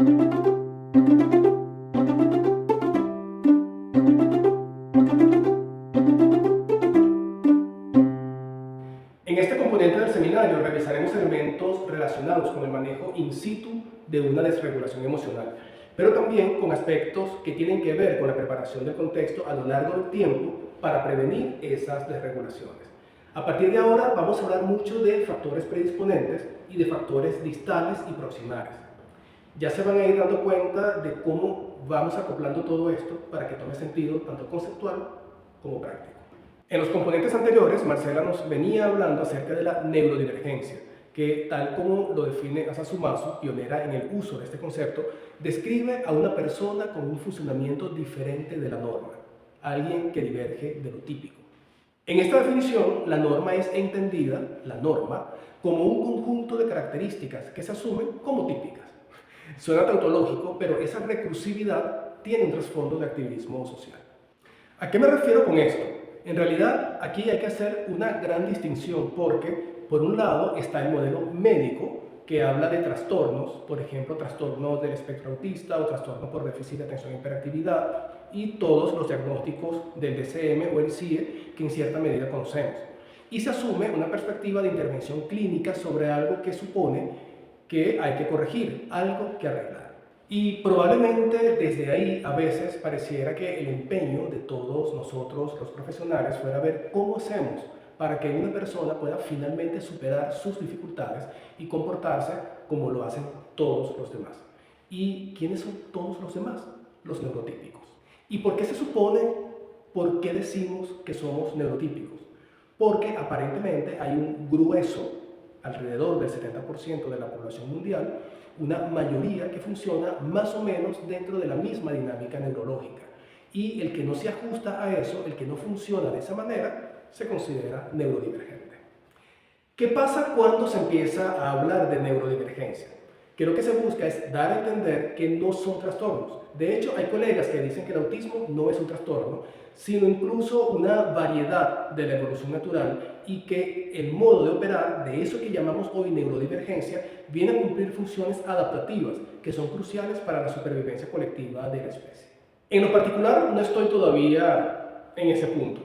En este componente del seminario revisaremos elementos relacionados con el manejo in situ de una desregulación emocional, pero también con aspectos que tienen que ver con la preparación del contexto a lo largo del tiempo para prevenir esas desregulaciones. A partir de ahora vamos a hablar mucho de factores predisponentes y de factores distales y proximales. Ya se van a ir dando cuenta de cómo vamos acoplando todo esto para que tome sentido tanto conceptual como práctico. En los componentes anteriores, Marcela nos venía hablando acerca de la neurodivergencia, que tal como lo define Asazumasu, pionera en el uso de este concepto, describe a una persona con un funcionamiento diferente de la norma, alguien que diverge de lo típico. En esta definición, la norma es entendida, la norma, como un conjunto de características que se asumen como típicas. Suena tautológico, pero esa recursividad tiene un trasfondo de activismo social. ¿A qué me refiero con esto? En realidad, aquí hay que hacer una gran distinción porque, por un lado, está el modelo médico, que habla de trastornos, por ejemplo, trastornos del espectro autista o trastorno por déficit de atención e hiperactividad, y todos los diagnósticos del DSM o el CIE que en cierta medida conocemos. Y se asume una perspectiva de intervención clínica sobre algo que supone que hay que corregir, algo que arreglar. Y probablemente desde ahí a veces pareciera que el empeño de todos nosotros los profesionales fuera ver cómo hacemos para que una persona pueda finalmente superar sus dificultades y comportarse como lo hacen todos los demás. ¿Y quiénes son todos los demás? Los neurotípicos. ¿Y por qué se supone, por qué decimos que somos neurotípicos? Porque aparentemente hay un grueso, alrededor del 70% de la población mundial, una mayoría que funciona más o menos dentro de la misma dinámica neurológica. Y el que no se ajusta a eso, el que no funciona de esa manera, se considera neurodivergente. ¿Qué pasa cuando se empieza a hablar de neurodivergencia? Que lo que se busca es dar a entender que no son trastornos. De hecho, hay colegas que dicen que el autismo no es un trastorno, sino incluso una variedad de la evolución natural y que el modo de operar de eso que llamamos hoy neurodivergencia viene a cumplir funciones adaptativas que son cruciales para la supervivencia colectiva de la especie. En lo particular, no estoy todavía en ese punto.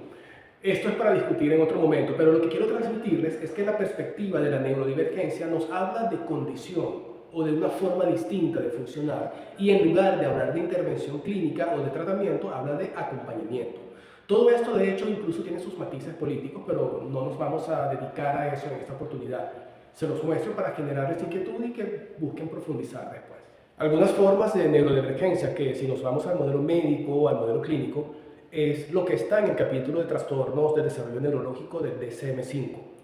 Esto es para discutir en otro momento, pero lo que quiero transmitirles es que la perspectiva de la neurodivergencia nos habla de condición o de una forma distinta de funcionar y en lugar de hablar de intervención clínica o de tratamiento, habla de acompañamiento. Todo esto, de hecho, incluso tiene sus matices políticos, pero no nos vamos a dedicar a eso en esta oportunidad. Se los muestro para generarles inquietud y que busquen profundizar después. Algunas formas de neurodivergencia que, si nos vamos al modelo médico o al modelo clínico, es lo que está en el capítulo de trastornos de desarrollo neurológico del DSM-5.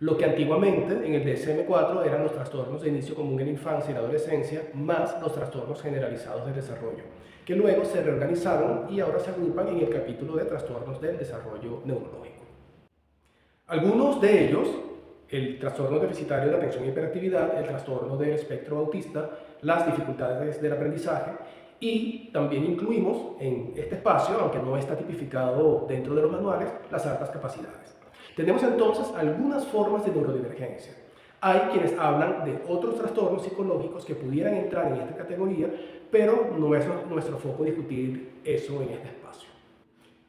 Lo que antiguamente en el DSM-4 eran los trastornos de inicio común en la infancia y la adolescencia, más los trastornos generalizados del desarrollo, que luego se reorganizaron y ahora se agrupan en el capítulo de trastornos del desarrollo neurológico. Algunos de ellos, el trastorno deficitario de atención e hiperactividad, el trastorno del espectro autista, las dificultades del aprendizaje, y también incluimos en este espacio, aunque no está tipificado dentro de los manuales, las altas capacidades. Tenemos entonces algunas formas de neurodivergencia. Hay quienes hablan de otros trastornos psicológicos que pudieran entrar en esta categoría, pero no es nuestro foco discutir eso en este espacio.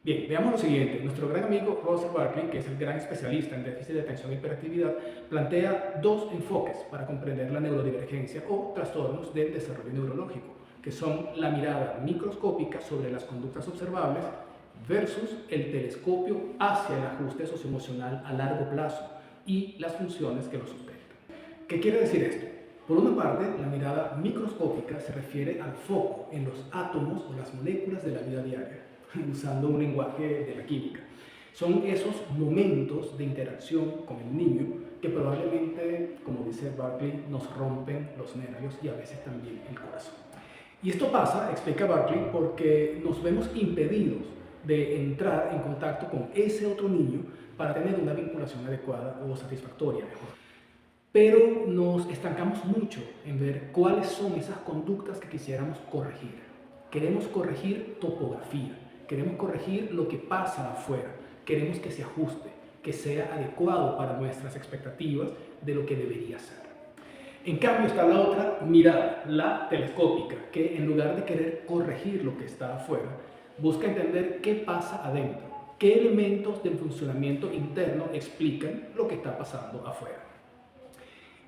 Bien, veamos lo siguiente. Nuestro gran amigo Russell Barkley, que es el gran especialista en déficit de atención e hiperactividad, plantea dos enfoques para comprender la neurodivergencia o trastornos del desarrollo neurológico, que son la mirada microscópica sobre las conductas observables versus el telescopio hacia el ajuste socioemocional a largo plazo y las funciones que lo sustentan. ¿Qué quiere decir esto? Por una parte, la mirada microscópica se refiere al foco en los átomos o las moléculas de la vida diaria, usando un lenguaje de la química. Son esos momentos de interacción con el niño que probablemente, como dice Barkley, nos rompen los nervios y a veces también el corazón. Y esto pasa, explica Barkley, porque nos vemos impedidos de entrar en contacto con ese otro niño para tener una vinculación adecuada o satisfactoria. Pero nos estancamos mucho en ver cuáles son esas conductas que quisiéramos corregir. Queremos corregir topografía, queremos corregir lo que pasa afuera, queremos que se ajuste, que sea adecuado para nuestras expectativas de lo que debería ser. En cambio está la otra mirada, la telescópica, que en lugar de querer corregir lo que está afuera, busca entender qué pasa adentro, qué elementos del funcionamiento interno explican lo que está pasando afuera.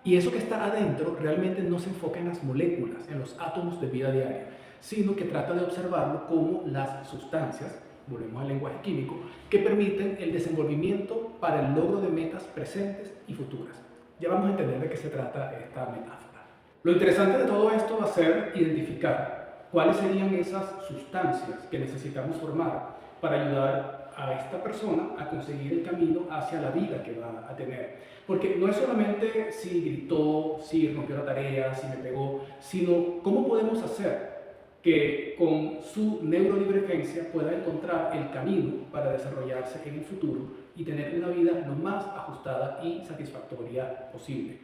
Y eso que está adentro realmente no se enfoca en las moléculas, en los átomos de vida diaria, sino que trata de observarlo como las sustancias, volvemos al lenguaje químico, que permiten el desenvolvimiento para el logro de metas presentes y futuras. Ya vamos a entender de qué se trata esta metáfora. Lo interesante de todo esto va a ser identificar cuáles serían esas sustancias que necesitamos formar para ayudar a esta persona a conseguir el camino hacia la vida que va a tener. Porque no es solamente si gritó, si rompió la tarea, si me pegó, sino cómo podemos hacer que con su neurodivergencia pueda encontrar el camino para desarrollarse en el futuro y tener una vida lo más ajustada y satisfactoria posible.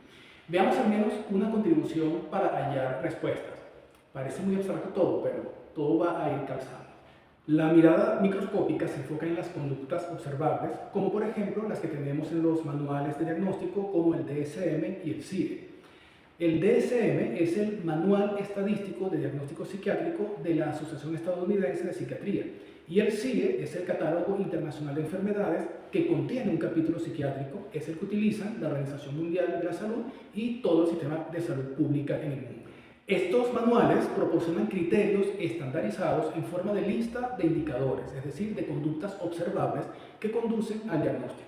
Veamos al menos una contribución para hallar respuestas. Parece muy abstracto todo, pero todo va a ir calzando. La mirada microscópica se enfoca en las conductas observables, como por ejemplo las que tenemos en los manuales de diagnóstico como el DSM y el CIE. El DSM es el Manual Estadístico de Diagnóstico Psiquiátrico de la Asociación Estadounidense de Psiquiatría y el CIE es el Catálogo Internacional de Enfermedades que contiene un capítulo psiquiátrico, es el que utilizan la Organización Mundial de la Salud y todo el sistema de salud pública en el mundo. Estos manuales proporcionan criterios estandarizados en forma de lista de indicadores, es decir, de conductas observables que conducen al diagnóstico.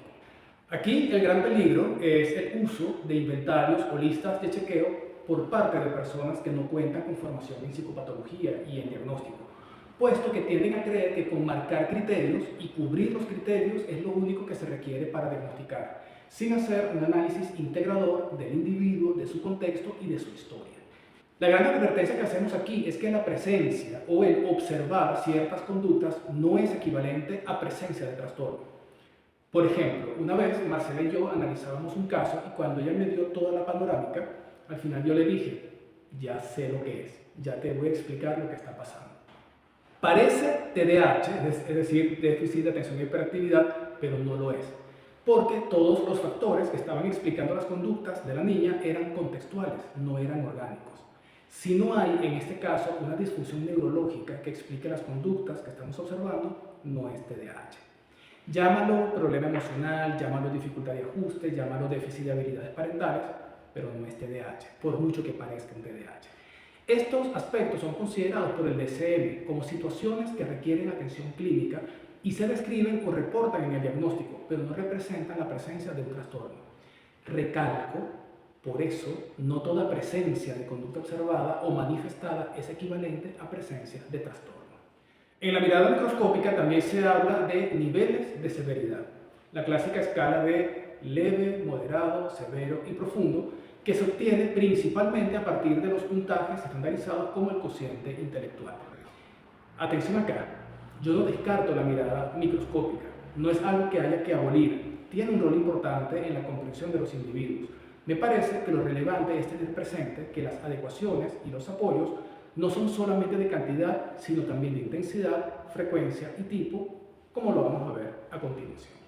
Aquí el gran peligro es el uso de inventarios o listas de chequeo por parte de personas que no cuentan con formación en psicopatología y en diagnóstico, puesto que tienden a creer que con marcar criterios y cubrir los criterios es lo único que se requiere para diagnosticar, sin hacer un análisis integrador del individuo, de su contexto y de su historia. La gran advertencia que hacemos aquí es que la presencia o el observar ciertas conductas no es equivalente a presencia de trastorno. Por ejemplo, una vez Marcela y yo analizábamos un caso y cuando ella me dio toda la panorámica, al final yo le dije, ya sé lo que es, ya te voy a explicar lo que está pasando. Parece TDAH, es decir, déficit de atención y hiperactividad, pero no lo es, porque todos los factores que estaban explicando las conductas de la niña eran contextuales, no eran orgánicos. Si no hay, en este caso, una disfunción neurológica que explique las conductas que estamos observando, no es TDAH. Llámalo problema emocional, llámalo dificultad de ajuste, llámalo déficit de habilidades parentales, pero no es TDAH, por mucho que parezca un TDAH. Estos aspectos son considerados por el DSM como situaciones que requieren atención clínica y se describen o reportan en el diagnóstico, pero no representan la presencia de un trastorno. Recalco, por eso, no toda presencia de conducta observada o manifestada es equivalente a presencia de trastorno. En la mirada microscópica también se habla de niveles de severidad, la clásica escala de leve, moderado, severo y profundo, que se obtiene principalmente a partir de los puntajes estandarizados como el cociente intelectual. Atención acá, yo no descarto la mirada microscópica, no es algo que haya que abolir, tiene un rol importante en la comprensión de los individuos. Me parece que lo relevante es tener presente que las adecuaciones y los apoyos no son solamente de cantidad, sino también de intensidad, frecuencia y tipo, como lo vamos a ver a continuación.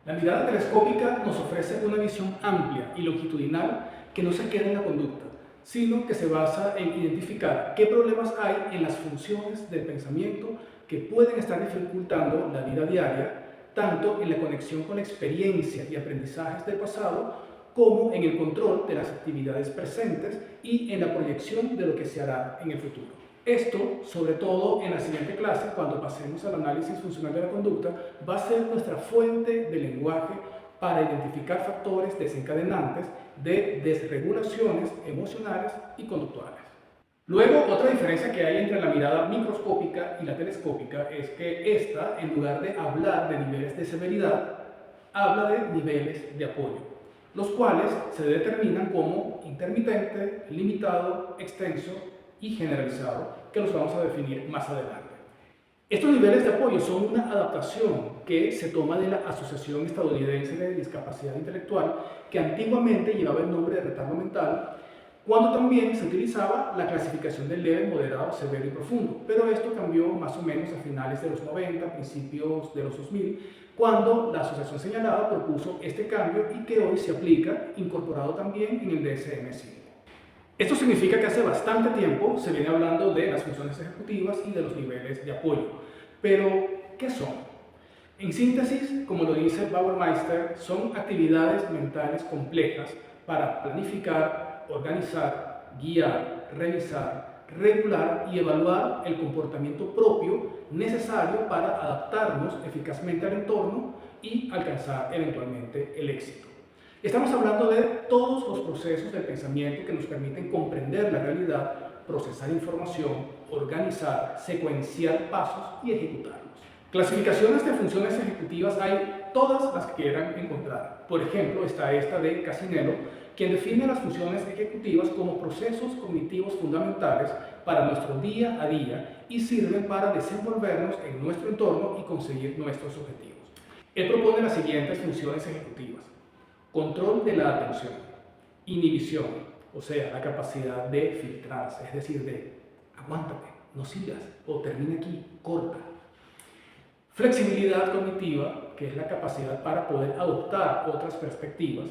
La mirada telescópica nos ofrece una visión amplia y longitudinal que no se queda en la conducta, sino que se basa en identificar qué problemas hay en las funciones del pensamiento que pueden estar dificultando la vida diaria, tanto en la conexión con la experiencia y aprendizajes del pasado, como en el control de las actividades presentes y en la proyección de lo que se hará en el futuro. Esto, sobre todo en la siguiente clase, cuando pasemos al análisis funcional de la conducta, va a ser nuestra fuente de lenguaje para identificar factores desencadenantes de desregulaciones emocionales y conductuales. Luego, otra diferencia que hay entre la mirada microscópica y la telescópica es que esta, en lugar de hablar de niveles de severidad, habla de niveles de apoyo, los cuales se determinan como intermitente, limitado, extenso y generalizado, que los vamos a definir más adelante. Estos niveles de apoyo son una adaptación que se toma de la Asociación Estadounidense de Discapacidad Intelectual, que antiguamente llevaba el nombre de retardo mental, cuando también se utilizaba la clasificación de leve, moderado, severo y profundo. Pero esto cambió más o menos a finales de los 90, principios de los 2000, cuando la asociación señalada propuso este cambio y que hoy se aplica, incorporado también en el DSM-5. Esto significa que hace bastante tiempo se viene hablando de las funciones ejecutivas y de los niveles de apoyo. Pero, ¿qué son? En síntesis, como lo dice Bauermeister, son actividades mentales complejas para planificar, organizar, guiar, revisar, regular y evaluar el comportamiento propio necesario para adaptarnos eficazmente al entorno y alcanzar eventualmente el éxito. Estamos hablando de todos los procesos del pensamiento que nos permiten comprender la realidad, procesar información, organizar, secuenciar pasos y ejecutarlos. Clasificaciones de funciones ejecutivas hay todas las que quieran encontrar. Por ejemplo, está esta de Casinello, quien define las funciones ejecutivas como procesos cognitivos fundamentales para nuestro día a día y sirven para desenvolvernos en nuestro entorno y conseguir nuestros objetivos. Él propone las siguientes funciones ejecutivas: control de la atención, inhibición, o sea, la capacidad de filtrarse, es decir, de aguántate, no sigas, o termina aquí, corta. Flexibilidad cognitiva, que es la capacidad para poder adoptar otras perspectivas.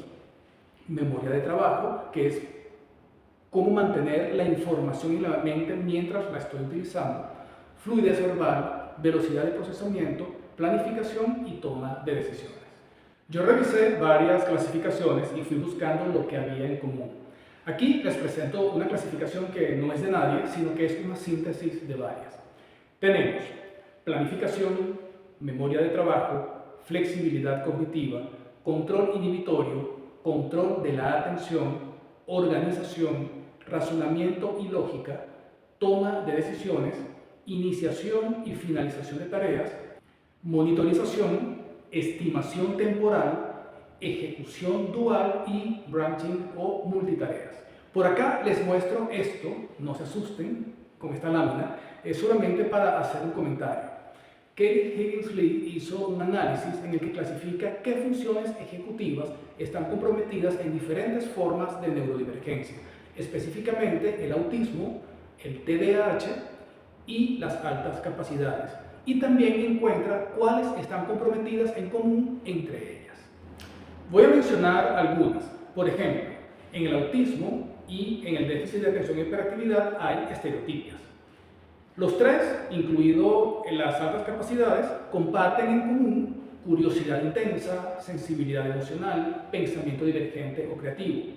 Memoria de trabajo, que es cómo mantener la información en la mente mientras la estoy utilizando. Fluidez verbal, velocidad de procesamiento, planificación y toma de decisiones. Yo revisé varias clasificaciones y fui buscando lo que había en común. Aquí les presento una clasificación que no es de nadie, sino que es una síntesis de varias. Tenemos planificación, memoria de trabajo, flexibilidad cognitiva, control inhibitorio, control de la atención, organización, razonamiento y lógica, toma de decisiones, iniciación y finalización de tareas, monitorización, estimación temporal, ejecución dual y branching o multitareas. Por acá les muestro esto, no se asusten con esta lámina, es solamente para hacer un comentario. Kate Higgins-Lee hizo un análisis en el que clasifica qué funciones ejecutivas están comprometidas en diferentes formas de neurodivergencia, específicamente el autismo, el TDAH y las altas capacidades, y también encuentra cuáles están comprometidas en común entre ellas. Voy a mencionar algunas. Por ejemplo, en el autismo y en el déficit de atención y hiperactividad hay estereotipias. Los tres, incluido en las altas capacidades, comparten en común curiosidad intensa, sensibilidad emocional, pensamiento divergente o creativo.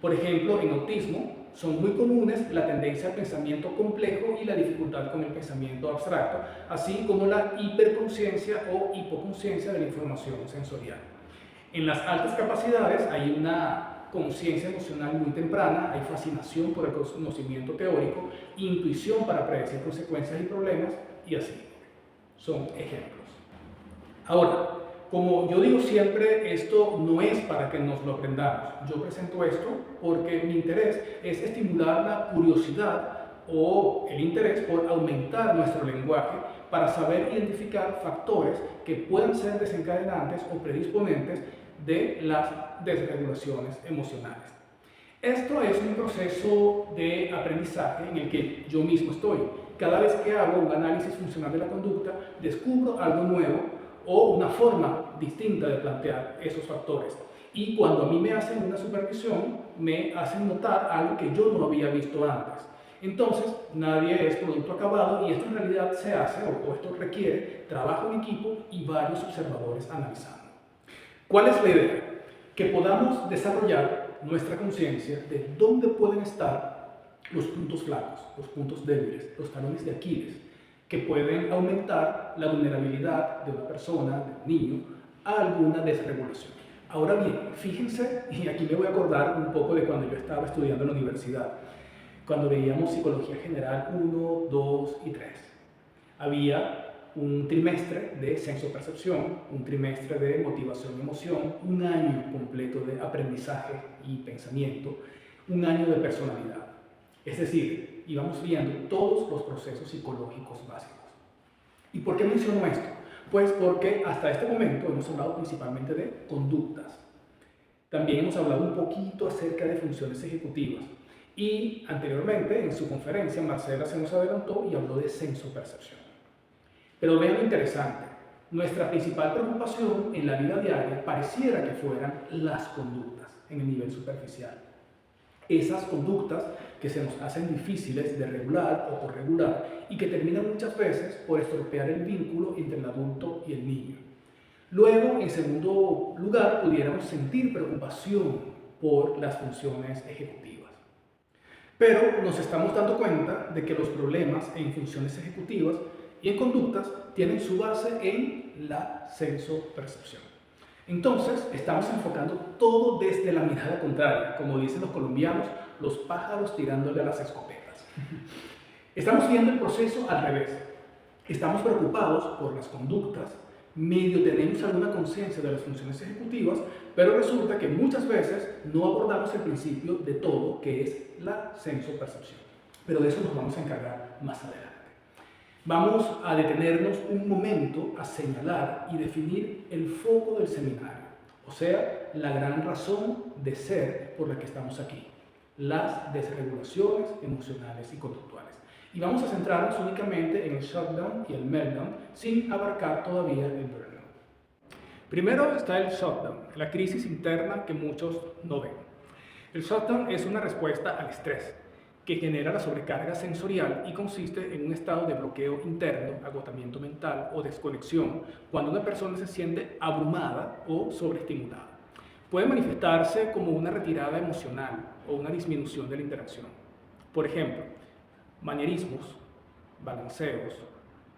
Por ejemplo, en autismo son muy comunes la tendencia al pensamiento complejo y la dificultad con el pensamiento abstracto, así como la hiperconsciencia o hipoconsciencia de la información sensorial. En las altas capacidades hay una conciencia emocional muy temprana, hay fascinación por el conocimiento teórico, intuición para predecir consecuencias y problemas, y así. Son ejemplos. Ahora, como yo digo siempre, esto no es para que nos lo aprendamos. Yo presento esto porque mi interés es estimular la curiosidad o el interés por aumentar nuestro lenguaje para saber identificar factores que puedan ser desencadenantes o predisponentes de las desregulaciones emocionales. Esto es un proceso de aprendizaje en el que yo mismo estoy. Cada vez que hago un análisis funcional de la conducta, descubro algo nuevo o una forma distinta de plantear esos factores. Y cuando a mí me hacen una supervisión, me hacen notar algo que yo no había visto antes. Entonces, nadie es producto acabado y esto en realidad se hace o esto requiere trabajo en equipo y varios observadores analizando. ¿Cuál es la idea? Que podamos desarrollar nuestra conciencia de dónde pueden estar los puntos flacos, los puntos débiles, los talones de Aquiles, que pueden aumentar la vulnerabilidad de una persona, de un niño, a alguna desregulación. Ahora bien, fíjense, y aquí me voy a acordar un poco de cuando yo estaba estudiando en la universidad, cuando veíamos Psicología General 1, 2 y 3. Había un trimestre de senso-percepción, un trimestre de motivación y emoción, un año completo de aprendizaje y pensamiento, un año de personalidad. Es decir, íbamos viendo todos los procesos psicológicos básicos. ¿Y por qué menciono esto? Pues porque hasta este momento hemos hablado principalmente de conductas. También hemos hablado un poquito acerca de funciones ejecutivas. Y anteriormente, en su conferencia, Marcela se nos adelantó y habló de sensopercepción. Pero vean lo interesante, nuestra principal preocupación en la vida diaria pareciera que fueran las conductas en el nivel superficial. Esas conductas que se nos hacen difíciles de regular o corregular y que terminan muchas veces por estropear el vínculo entre el adulto y el niño. Luego, en segundo lugar, pudiéramos sentir preocupación por las funciones ejecutivas. Pero nos estamos dando cuenta de que los problemas en funciones ejecutivas y en conductas tienen su base en la sensopercepción. Entonces, estamos enfocando todo desde la mirada contraria, como dicen los colombianos, los pájaros tirándole a las escopetas. Estamos viendo el proceso al revés. Estamos preocupados por las conductas, medio tenemos alguna conciencia de las funciones ejecutivas, pero resulta que muchas veces no abordamos el principio de todo, que es la sensopercepción. Pero de eso nos vamos a encargar más adelante. Vamos a detenernos un momento a señalar y definir el foco del seminario, o sea, la gran razón de ser por la que estamos aquí, las desregulaciones emocionales y conductuales. Y vamos a centrarnos únicamente en el shutdown y el meltdown, sin abarcar todavía el burnout. Primero está el shutdown, la crisis interna que muchos no ven. El shutdown es una respuesta al estrés que genera la sobrecarga sensorial y consiste en un estado de bloqueo interno, agotamiento mental o desconexión cuando una persona se siente abrumada o sobreestimulada. Puede manifestarse como una retirada emocional o una disminución de la interacción. Por ejemplo, manierismos, balanceos,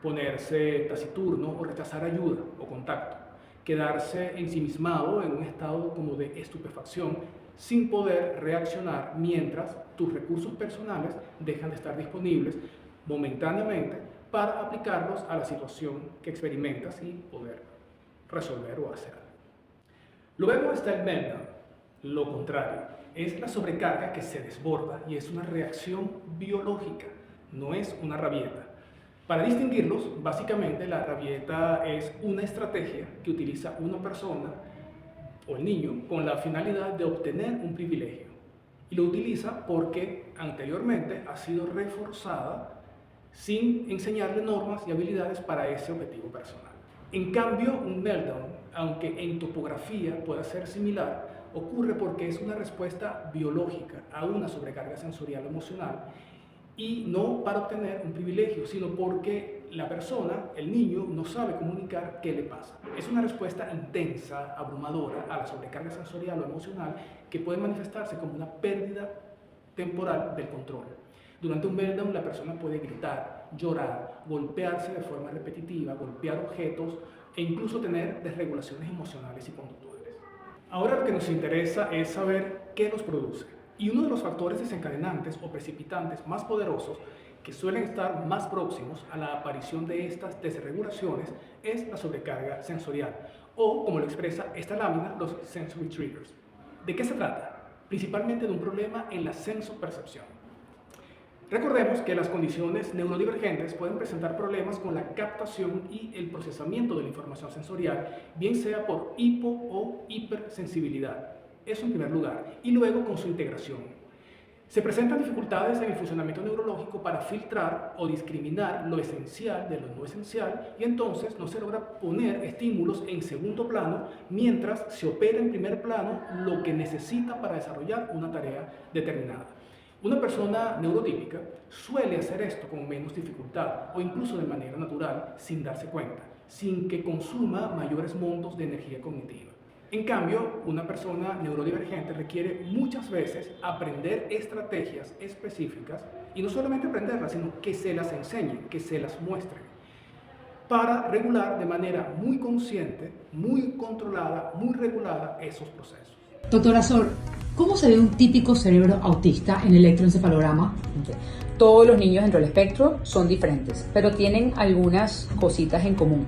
ponerse taciturno o rechazar ayuda o contacto, quedarse ensimismado en un estado como de estupefacción sin poder reaccionar mientras tus recursos personales dejan de estar disponibles momentáneamente para aplicarlos a la situación que experimentas y poder resolver o hacer algo. Luego está el meltdown, lo contrario, es la sobrecarga que se desborda y es una reacción biológica, no es una rabieta. Para distinguirlos, básicamente la rabieta es una estrategia que utiliza una persona o el niño con la finalidad de obtener un privilegio y lo utiliza porque anteriormente ha sido reforzada sin enseñarle normas y habilidades para ese objetivo personal. En cambio, un meltdown, aunque en topografía pueda ser similar, ocurre porque es una respuesta biológica a una sobrecarga sensorial o emocional y no para obtener un privilegio, sino porque la persona, el niño, no sabe comunicar qué le pasa. Es una respuesta intensa, abrumadora a la sobrecarga sensorial o emocional que puede manifestarse como una pérdida temporal del control. Durante un meltdown la persona puede gritar, llorar, golpearse de forma repetitiva, golpear objetos e incluso tener desregulaciones emocionales y conductuales. Ahora lo que nos interesa es saber qué los produce. Y uno de los factores desencadenantes o precipitantes más poderosos que suelen estar más próximos a la aparición de estas desregulaciones es la sobrecarga sensorial, o como lo expresa esta lámina, los sensory triggers. ¿De qué se trata? Principalmente de un problema en la sensopercepción. Recordemos que las condiciones neurodivergentes pueden presentar problemas con la captación y el procesamiento de la información sensorial, bien sea por hipo o hipersensibilidad. Eso en primer lugar, y luego con su integración. Se presentan dificultades en el funcionamiento neurológico para filtrar o discriminar lo esencial de lo no esencial y entonces no se logra poner estímulos en segundo plano mientras se opera en primer plano lo que necesita para desarrollar una tarea determinada. Una persona neurotípica suele hacer esto con menos dificultad o incluso de manera natural sin darse cuenta, sin que consuma mayores montos de energía cognitiva. En cambio, una persona neurodivergente requiere muchas veces aprender estrategias específicas y no solamente aprenderlas, sino que se las enseñen, que se las muestren, para regular de manera muy consciente, muy controlada, muy regulada esos procesos. Doctora Sor, ¿cómo se ve un típico cerebro autista en el electroencefalograma? Todos los niños dentro del espectro son diferentes, pero tienen algunas cositas en común.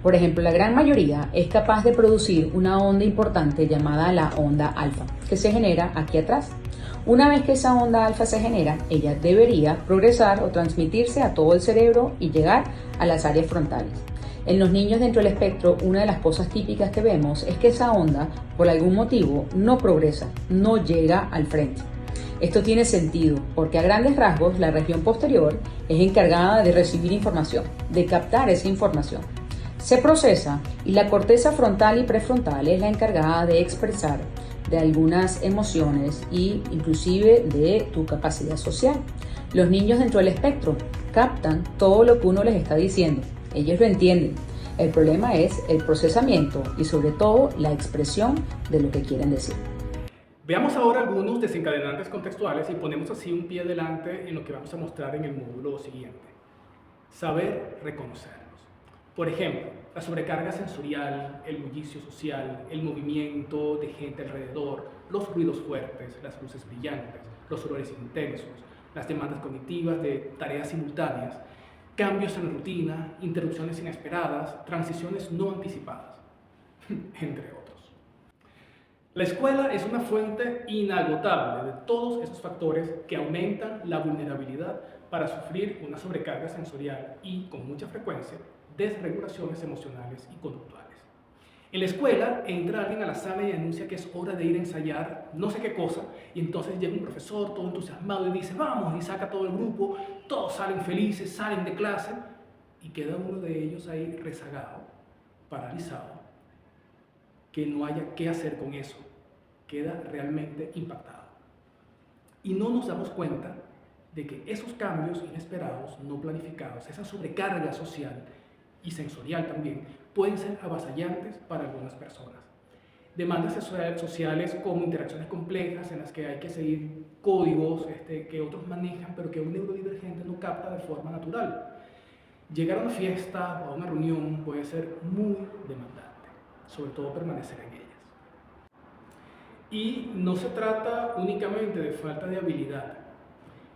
Por ejemplo, la gran mayoría es capaz de producir una onda importante llamada la onda alfa, que se genera aquí atrás. Una vez que esa onda alfa se genera, ella debería progresar o transmitirse a todo el cerebro y llegar a las áreas frontales. En los niños dentro del espectro, una de las cosas típicas que vemos es que esa onda, por algún motivo, no progresa, no llega al frente. Esto tiene sentido porque a grandes rasgos la región posterior es encargada de recibir información, de captar esa información. Se procesa y la corteza frontal y prefrontal es la encargada de expresar de algunas emociones e inclusive de tu capacidad social. Los niños dentro del espectro captan todo lo que uno les está diciendo. Ellos lo entienden. El problema es el procesamiento y sobre todo la expresión de lo que quieren decir. Veamos ahora algunos desencadenantes contextuales y ponemos así un pie adelante en lo que vamos a mostrar en el módulo siguiente. Saber reconocerlos. Por ejemplo, la sobrecarga sensorial, el bullicio social, el movimiento de gente alrededor, los ruidos fuertes, las luces brillantes, los olores intensos, las demandas cognitivas de tareas simultáneas, cambios en la rutina, interrupciones inesperadas, transiciones no anticipadas, entre otros. La escuela es una fuente inagotable de todos esos factores que aumentan la vulnerabilidad para sufrir una sobrecarga sensorial y, con mucha frecuencia, desregulaciones emocionales y conductuales. En la escuela entra alguien a la sala y anuncia que es hora de ir a ensayar no sé qué cosa, y entonces llega un profesor todo entusiasmado y dice vamos, y saca todo el grupo, todos salen felices, salen de clase, y queda uno de ellos ahí rezagado, paralizado, que no haya qué hacer con eso, queda realmente impactado. Y no nos damos cuenta de que esos cambios inesperados, no planificados, esa sobrecarga social y sensorial también, pueden ser avasallantes para algunas personas. Demandas sociales como interacciones complejas en las que hay que seguir códigos que otros manejan, pero que un neurodivergente no capta de forma natural. Llegar a una fiesta o a una reunión puede ser muy demandante, sobre todo permanecer en ellas. Y no se trata únicamente de falta de habilidad,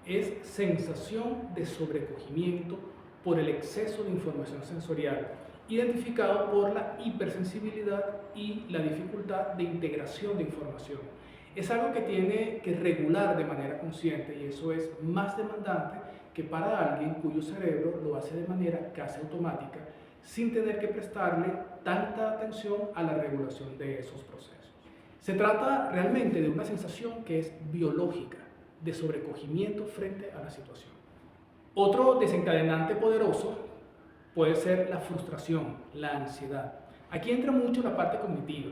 es sensación de sobrecogimiento por el exceso de información sensorial, identificado por la hipersensibilidad y la dificultad de integración de información. Es algo que tiene que regular de manera consciente y eso es más demandante que para alguien cuyo cerebro lo hace de manera casi automática, sin tener que prestarle tanta atención a la regulación de esos procesos. Se trata realmente de una sensación que es biológica, de sobrecogimiento frente a la situación. Otro desencadenante poderoso puede ser la frustración, la ansiedad. Aquí entra mucho la parte cognitiva.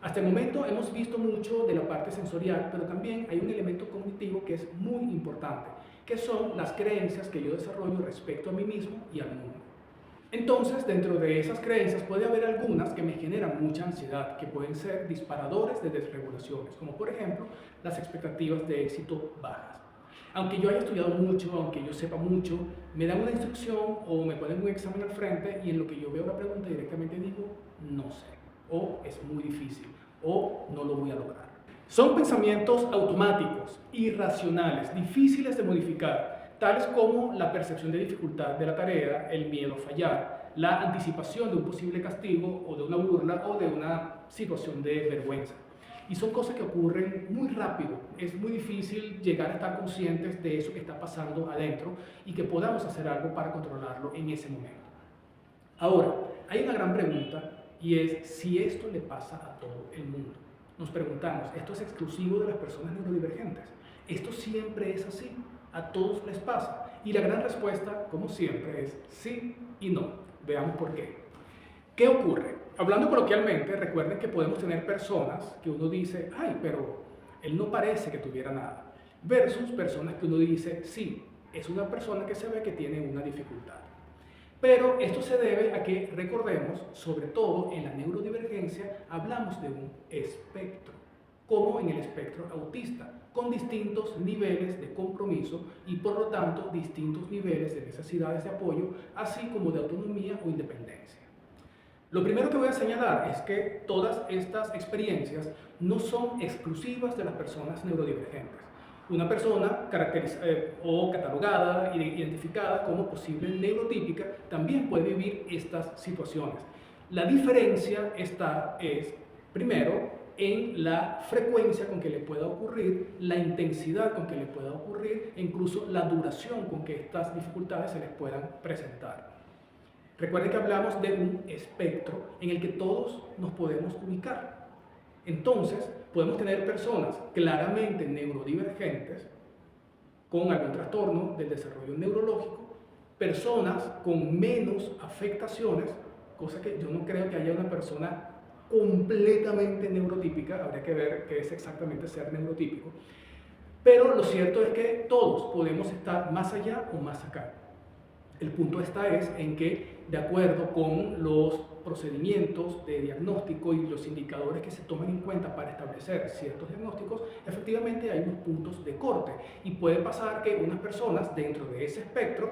Hasta el momento hemos visto mucho de la parte sensorial, pero también hay un elemento cognitivo que es muy importante, que son las creencias que yo desarrollo respecto a mí mismo y al mundo. Entonces, dentro de esas creencias puede haber algunas que me generan mucha ansiedad, que pueden ser disparadores de desregulaciones, como por ejemplo las expectativas de éxito bajas. Aunque yo haya estudiado mucho, aunque yo sepa mucho, me dan una instrucción o me ponen un examen al frente y en lo que yo veo la pregunta directamente digo, no sé, o es muy difícil, o no lo voy a lograr. Son pensamientos automáticos, irracionales, difíciles de modificar, tales como la percepción de dificultad de la tarea, el miedo a fallar, la anticipación de un posible castigo o de una burla o de una situación de vergüenza. Y son cosas que ocurren muy rápido, es muy difícil llegar a estar conscientes de eso que está pasando adentro y que podamos hacer algo para controlarlo en ese momento. Ahora, hay una gran pregunta y es si esto le pasa a todo el mundo. Nos preguntamos, ¿esto es exclusivo de las personas neurodivergentes? ¿Esto siempre es así? ¿A todos les pasa? Y la gran respuesta, como siempre, es sí y no. Veamos por qué. ¿Qué ocurre? Hablando coloquialmente, recuerden que podemos tener personas que uno dice, ay, pero él no parece que tuviera nada, versus personas que uno dice, sí, es una persona que se ve que tiene una dificultad. Pero esto se debe a que, recordemos, sobre todo en la neurodivergencia, hablamos de un espectro, como en el espectro autista, con distintos niveles de compromiso y por lo tanto distintos niveles de necesidades de apoyo, así como de autonomía o independencia. Lo primero que voy a señalar es que todas estas experiencias no son exclusivas de las personas neurodivergentes. Una persona o catalogada, identificada como posible neurotípica, también puede vivir estas situaciones. La diferencia es, primero, en la frecuencia con que le pueda ocurrir, la intensidad con que le pueda ocurrir e incluso la duración con que estas dificultades se les puedan presentar. Recuerden que hablamos de un espectro en el que todos nos podemos ubicar. Entonces, podemos tener personas claramente neurodivergentes con algún trastorno del desarrollo neurológico, personas con menos afectaciones, cosa que yo no creo que haya una persona completamente neurotípica, habría que ver qué es exactamente ser neurotípico, pero lo cierto es que todos podemos estar más allá o más acá. El punto está es en que, de acuerdo con los procedimientos de diagnóstico y los indicadores que se toman en cuenta para establecer ciertos diagnósticos, efectivamente hay unos puntos de corte y puede pasar que unas personas dentro de ese espectro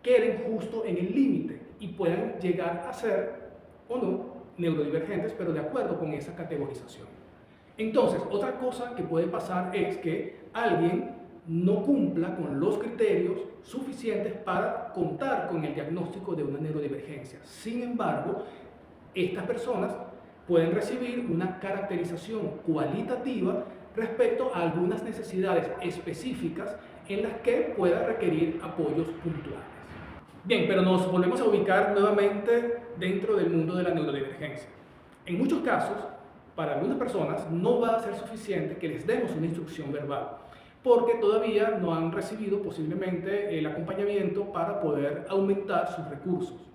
queden justo en el límite y puedan llegar a ser o no neurodivergentes, pero de acuerdo con esa categorización. Entonces, otra cosa que puede pasar es que alguien no cumpla con los criterios suficientes para contar con el diagnóstico de una neurodivergencia. Sin embargo, estas personas pueden recibir una caracterización cualitativa respecto a algunas necesidades específicas en las que pueda requerir apoyos puntuales. Bien, pero nos volvemos a ubicar nuevamente dentro del mundo de la neurodivergencia. En muchos casos, para algunas personas no va a ser suficiente que les demos una instrucción verbal, porque todavía no han recibido posiblemente el acompañamiento para poder aumentar sus recursos.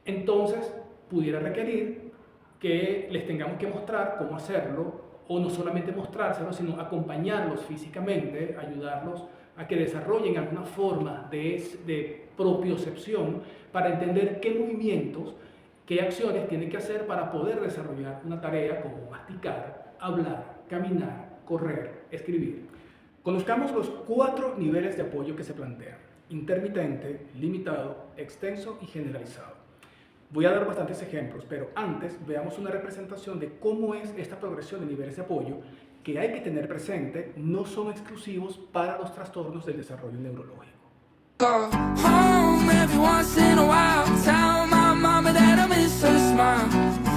Entonces, pudiera requerir que les tengamos que mostrar cómo hacerlo, o no solamente mostrárselo, sino acompañarlos físicamente, ayudarlos a que desarrollen alguna forma de propiocepción para entender qué movimientos, qué acciones tienen que hacer para poder desarrollar una tarea como masticar, hablar, caminar, correr, escribir. Conozcamos los 4 niveles de apoyo que se plantean: intermitente, limitado, extenso y generalizado. Voy a dar bastantes ejemplos, pero antes veamos una representación de cómo es esta progresión de niveles de apoyo que hay que tener presente, no son exclusivos para los trastornos del desarrollo neurológico. Go home every once in a while. Tell my mama that I miss her smile.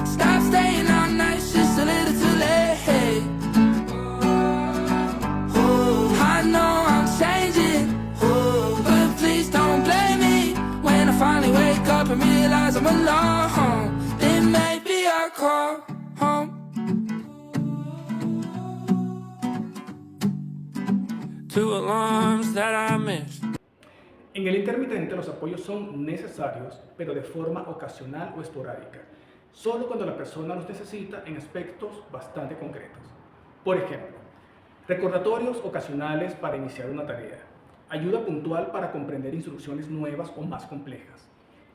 Stop staying out nights just a little too late. I know I'm changing, but please don't blame me. When I finally wake up and realize I'm alone, then maybe I'll call home. Two alarms that I missed. En el intermitente los apoyos son necesarios, pero de forma ocasional o esporádica, solo cuando la persona los necesita en aspectos bastante concretos. Por ejemplo, recordatorios ocasionales para iniciar una tarea, ayuda puntual para comprender instrucciones nuevas o más complejas,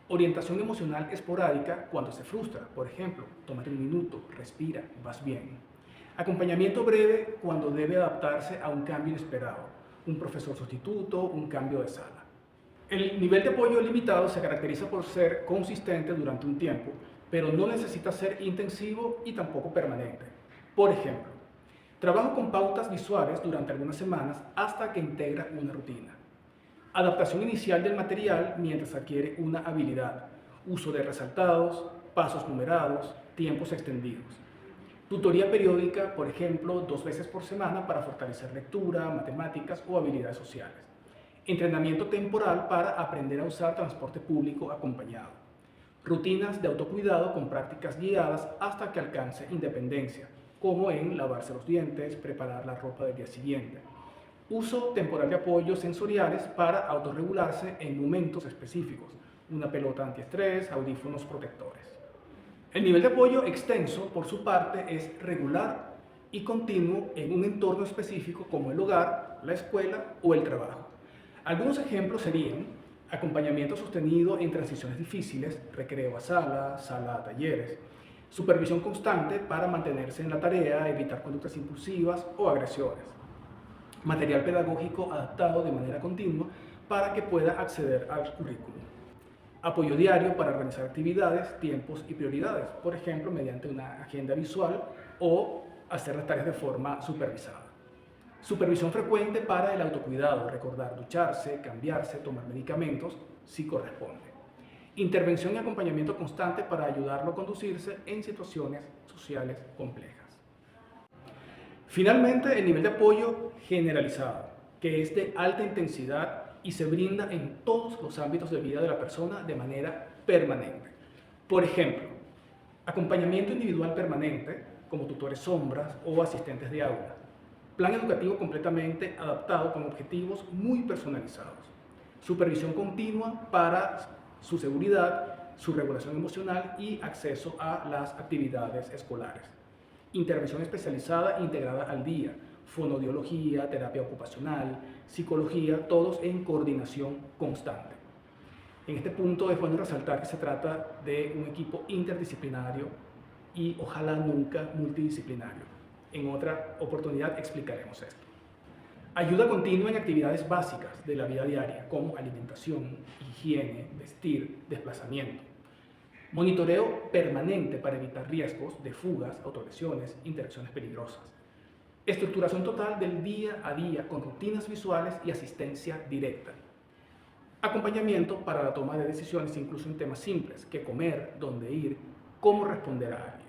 orientación emocional esporádica cuando se frustra, por ejemplo, tómate un minuto, respira, vas bien, acompañamiento breve cuando debe adaptarse a un cambio inesperado, un profesor sustituto, un cambio de sala. El nivel de apoyo limitado se caracteriza por ser consistente durante un tiempo, pero no necesita ser intensivo y tampoco permanente. Por ejemplo, trabajo con pautas visuales durante algunas semanas hasta que integra una rutina. Adaptación inicial del material mientras adquiere una habilidad. Uso de resaltados, pasos numerados, tiempos extendidos. Tutoría periódica, por ejemplo, 2 veces por semana para fortalecer lectura, matemáticas o habilidades sociales. Entrenamiento temporal para aprender a usar transporte público acompañado. Rutinas de autocuidado con prácticas guiadas hasta que alcance independencia, como en lavarse los dientes, preparar la ropa del día siguiente. Uso temporal de apoyos sensoriales para autorregularse en momentos específicos. Una pelota antiestrés, audífonos protectores. El nivel de apoyo extenso, por su parte, es regular y continuo en un entorno específico como el hogar, la escuela o el trabajo. Algunos ejemplos serían acompañamiento sostenido en transiciones difíciles, recreo a sala, sala a talleres, supervisión constante para mantenerse en la tarea, evitar conductas impulsivas o agresiones, material pedagógico adaptado de manera continua para que pueda acceder al currículum, apoyo diario para organizar actividades, tiempos y prioridades, por ejemplo, mediante una agenda visual o hacer las tareas de forma supervisada. Supervisión frecuente para el autocuidado, recordar ducharse, cambiarse, tomar medicamentos, si corresponde. Intervención y acompañamiento constante para ayudarlo a conducirse en situaciones sociales complejas. Finalmente, el nivel de apoyo generalizado, que es de alta intensidad y se brinda en todos los ámbitos de vida de la persona de manera permanente. Por ejemplo, acompañamiento individual permanente como tutores sombras o asistentes de aula. Plan educativo completamente adaptado con objetivos muy personalizados. Supervisión continua para su seguridad, su regulación emocional y acceso a las actividades escolares. Intervención especializada integrada al día, fonoaudiología, terapia ocupacional, psicología, todos en coordinación constante. En este punto es bueno resaltar que se trata de un equipo interdisciplinario y ojalá nunca multidisciplinario. En otra oportunidad explicaremos esto. Ayuda continua en actividades básicas de la vida diaria, como alimentación, higiene, vestir, desplazamiento. Monitoreo permanente para evitar riesgos de fugas, autolesiones, interacciones peligrosas. Estructuración total del día a día con rutinas visuales y asistencia directa. Acompañamiento para la toma de decisiones, incluso en temas simples, qué comer, dónde ir, cómo responder a alguien.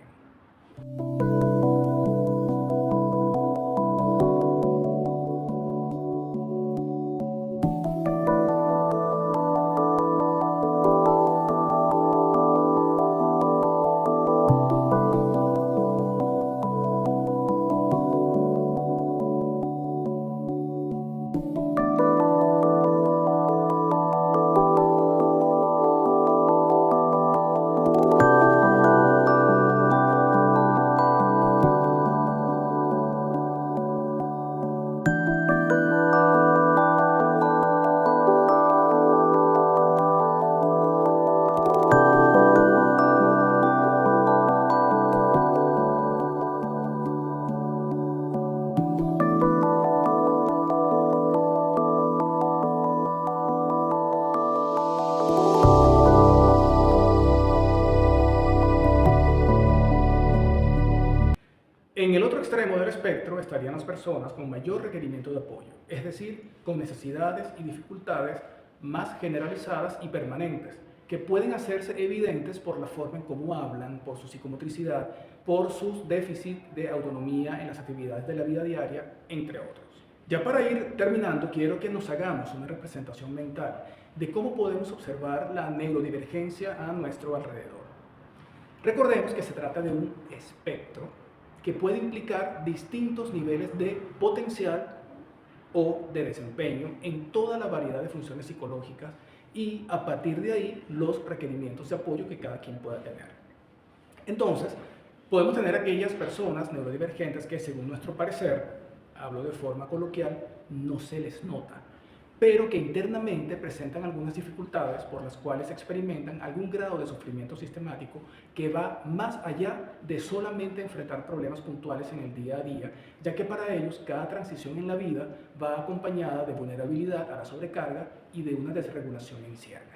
En el otro extremo del espectro estarían las personas con mayor requerimiento de apoyo, es decir, con necesidades y dificultades más generalizadas y permanentes, que pueden hacerse evidentes por la forma en cómo hablan, por su psicomotricidad, por sus déficits de autonomía en las actividades de la vida diaria, entre otros. Ya para ir terminando, quiero que nos hagamos una representación mental de cómo podemos observar la neurodivergencia a nuestro alrededor. Recordemos que se trata de un espectro que puede implicar distintos niveles de potencial o de desempeño en toda la variedad de funciones psicológicas y a partir de ahí los requerimientos de apoyo que cada quien pueda tener. Entonces, podemos tener aquellas personas neurodivergentes que según nuestro parecer, hablo de forma coloquial, no se les nota, pero que internamente presentan algunas dificultades por las cuales experimentan algún grado de sufrimiento sistemático que va más allá de solamente enfrentar problemas puntuales en el día a día, ya que para ellos cada transición en la vida va acompañada de vulnerabilidad a la sobrecarga y de una desregulación en ciernes.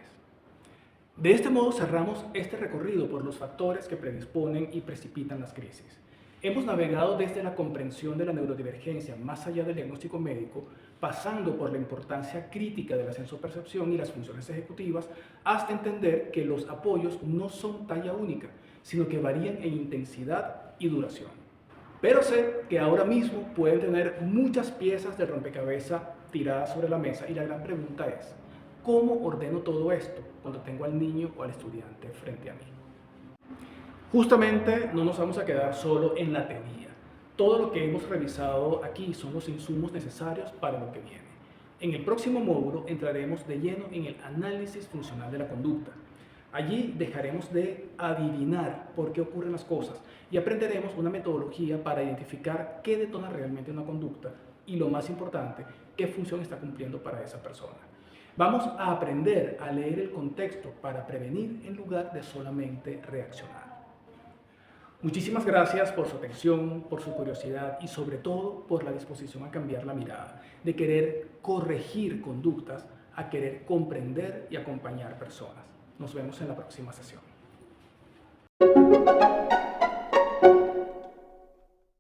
De este modo cerramos este recorrido por los factores que predisponen y precipitan las crisis. Hemos navegado desde la comprensión de la neurodivergencia más allá del diagnóstico médico, pasando por la importancia crítica de la sensopercepción y las funciones ejecutivas, hasta entender que los apoyos no son talla única, sino que varían en intensidad y duración. Pero sé que ahora mismo pueden tener muchas piezas de rompecabezas tiradas sobre la mesa y la gran pregunta es, ¿cómo ordeno todo esto cuando tengo al niño o al estudiante frente a mí? Justamente no nos vamos a quedar solo en la teoría. Todo lo que hemos revisado aquí son los insumos necesarios para lo que viene. En el próximo módulo entraremos de lleno en el análisis funcional de la conducta. Allí dejaremos de adivinar por qué ocurren las cosas y aprenderemos una metodología para identificar qué detona realmente una conducta y, lo más importante, qué función está cumpliendo para esa persona. Vamos a aprender a leer el contexto para prevenir en lugar de solamente reaccionar. Muchísimas gracias por su atención, por su curiosidad y sobre todo por la disposición a cambiar la mirada, de querer corregir conductas a querer comprender y acompañar personas. Nos vemos en la próxima sesión.